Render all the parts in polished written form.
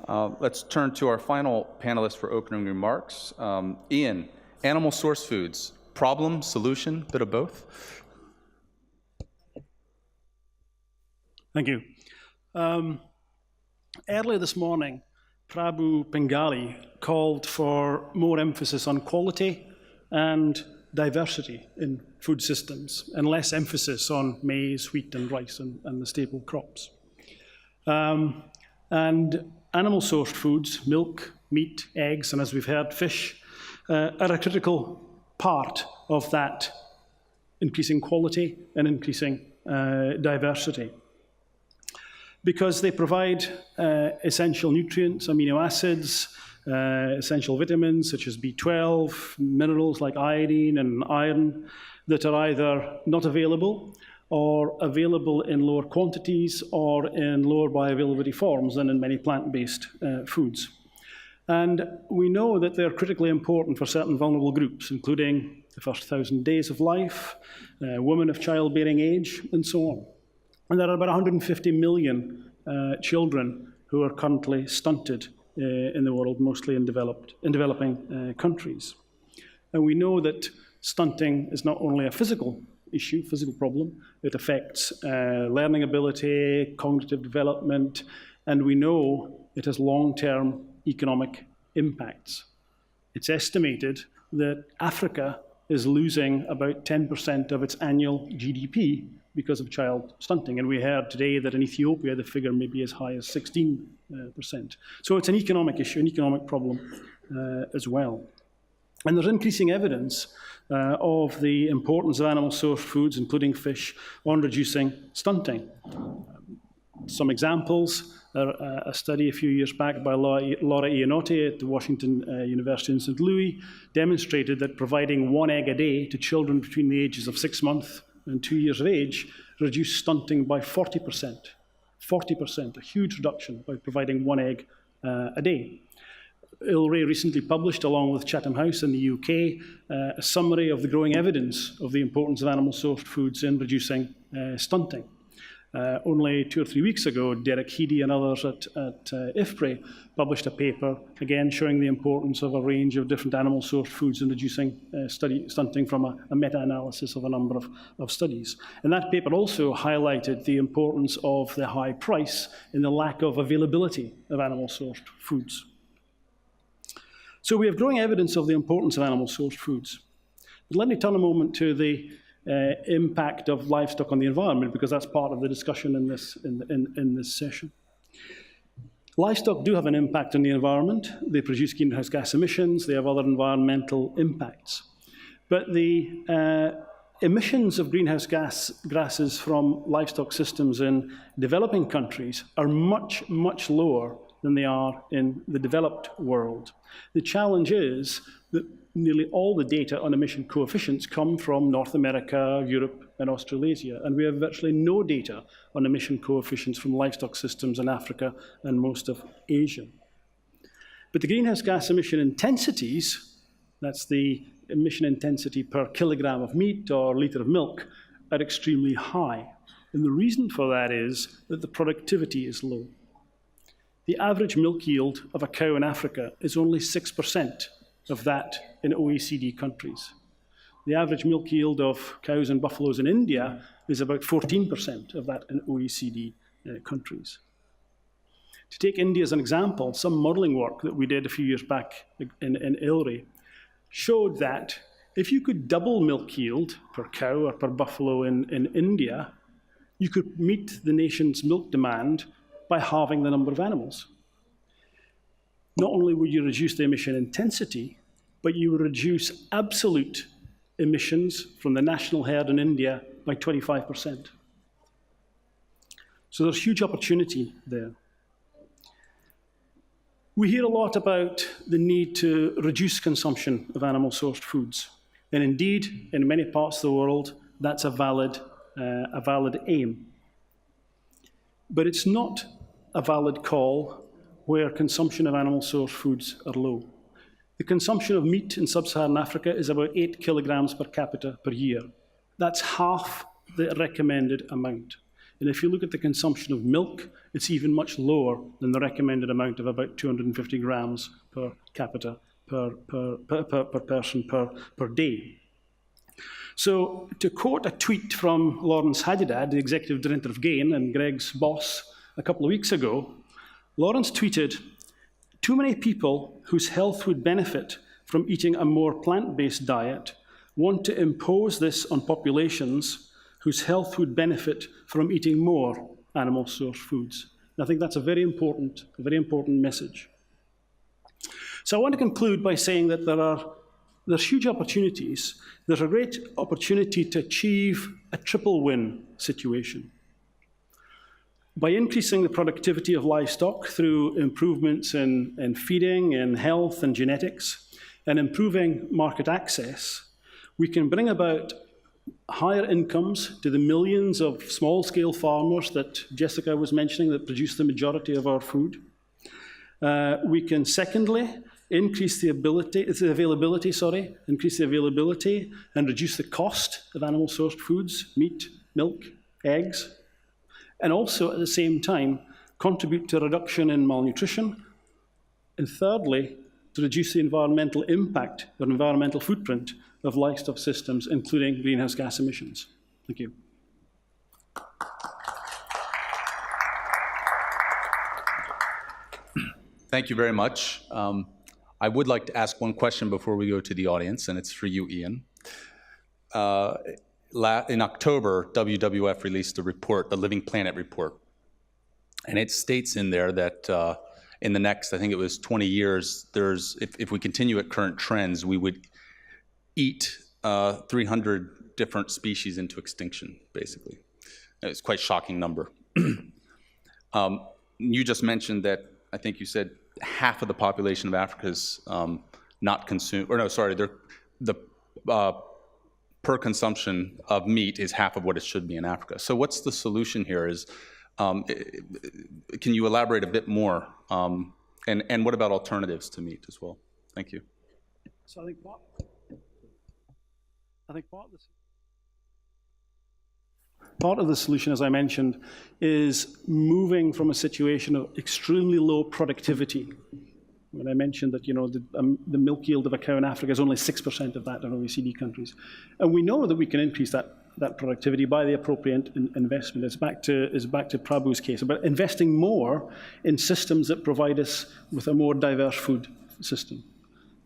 Let's turn to our final panelist for opening remarks. Iain, animal source foods, problem, solution, bit of both? Thank you. Earlier this morning, Prabhu Pingali called for more emphasis on quality and diversity in food systems and less emphasis on maize, wheat and rice and the staple crops. And animal-sourced foods, milk, meat, eggs, and as we've heard, fish, are a critical part of that increasing quality and increasing diversity, because they provide essential nutrients, amino acids, essential vitamins such as B12, minerals like iodine and iron that are either not available or available in lower quantities or in lower bioavailability forms than in many plant-based foods. And we know that they're critically important for certain vulnerable groups, including the first 1,000 days of life, women of childbearing age, and so on. And there are about 150 million children who are currently stunted in the world, mostly in developing countries. And we know that stunting is not only a physical issue, physical problem, it affects learning ability, cognitive development, and we know it has long-term economic impacts. It's estimated that Africa is losing about 10% of its annual GDP because of child stunting. And we heard today that in Ethiopia, the figure may be as high as 16%. So it's an economic issue, an economic problem as well. And there's increasing evidence of the importance of animal-sourced foods, including fish, on reducing stunting. Some examples are a study a few years back by Laura Ianotti at the Washington University in St. Louis demonstrated that providing 1 egg a day to children between the ages of 6 months and 2 years of age reduced stunting by 40%. 40%, a huge reduction by providing 1 egg a day. ILRI recently published, along with Chatham House in the UK, a summary of the growing evidence of the importance of animal-sourced foods in reducing stunting. Only 2 or 3 weeks ago, Derek Heady and others at IFPRI published a paper, again showing the importance of a range of different animal-sourced foods in reducing stunting from a meta-analysis of a number of studies. And that paper also highlighted the importance of the high price in the lack of availability of animal-sourced foods. So we have growing evidence of the importance of animal-sourced foods. But let me turn a moment to the impact of livestock on the environment, because that's part of the discussion in this session. Livestock do have an impact on the environment. They produce greenhouse gas emissions. They have other environmental impacts. But the emissions of greenhouse gases from livestock systems in developing countries are much, much lower than they are in the developed world. The challenge is that nearly all the data on emission coefficients come from North America, Europe, and Australasia, and we have virtually no data on emission coefficients from livestock systems in Africa and most of Asia. But the greenhouse gas emission intensities, that's the emission intensity per kilogram of meat or litre of milk, are extremely high. And the reason for that is that the productivity is low. The average milk yield of a cow in Africa is only 6% of that in OECD countries. The average milk yield of cows and buffaloes in India is about 14% of that in OECD countries. To take India as an example, some modelling work that we did a few years back in ILRI showed that if you could double milk yield per cow or per buffalo in India, you could meet the nation's milk demand by halving the number of animals. Not only would you reduce the emission intensity, but you would reduce absolute emissions from the national herd in India by 25%. So there's huge opportunity there. We hear a lot about the need to reduce consumption of animal-sourced foods. And indeed, in many parts of the world, that's a valid aim. But it's not a valid call where consumption of animal-sourced foods are low. The consumption of meat in sub-Saharan Africa is about 8 kilograms per capita per year. That's half the recommended amount. And if you look at the consumption of milk, it's even much lower than the recommended amount of about 250 grams per capita per person per day. So to quote a tweet from Lawrence Hadidad, the executive director of GAIN and Greg's boss, a couple of weeks ago, Lawrence tweeted, "Too many people whose health would benefit from eating a more plant-based diet want to impose this on populations whose health would benefit from eating more animal source foods." And I think that's a very important message. So I want to conclude by saying that there's huge opportunities. There's a great opportunity to achieve a triple win situation. By increasing the productivity of livestock through improvements in feeding, in health and genetics, and improving market access, we can bring about higher incomes to the millions of small-scale farmers that Jessica was mentioning that produce the majority of our food. We can, secondly, increase the availability and reduce the cost of animal-sourced foods, meat, milk, eggs, and also at the same time contribute to a reduction in malnutrition. And thirdly, to reduce the environmental impact or environmental footprint of livestock systems, including greenhouse gas emissions. Thank you. Thank you very much. I would like to ask one question before we go to the audience, and it's for you, Iain. In October, WWF released a report, the Living Planet report, and it states in there that in the next, I think it was 20 years, if we continue at current trends, we would eat 300 different species into extinction, basically. It's quite a shocking number. You just mentioned that, I think you said half of the population of Africa is not consumed, or no, sorry, the per consumption of meat is half of what it should be in Africa. So what's the solution here? Can you elaborate a bit more? And what about alternatives to meat as well? Thank you. So I think part of the solution, as I mentioned, is moving from a situation of extremely low productivity. When I mentioned that, the milk yield of a cow in Africa is only 6% of that in OECD countries. And we know that we can increase that productivity by the appropriate investment. It's back to Prabhu's case about investing more in systems that provide us with a more diverse food system.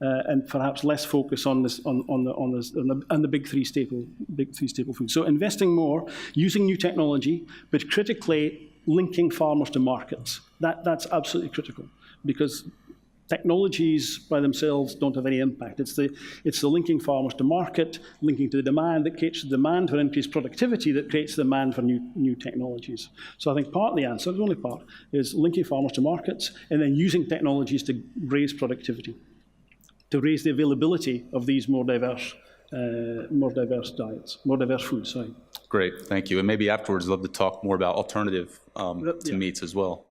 And perhaps less focus on the big three staple foods. So investing more, using new technology, but critically linking farmers to markets. That's absolutely critical, because technologies by themselves don't have any impact. It's the linking farmers to market, linking to the demand that creates the demand for increased productivity that creates the demand for new technologies. So I think part of the answer, the only part, is linking farmers to markets and then using technologies to raise productivity, to raise the availability of these more diverse diets, more diverse foods, sorry. Great, thank you. And maybe afterwards, I'd love to talk more about alternative to meats as well.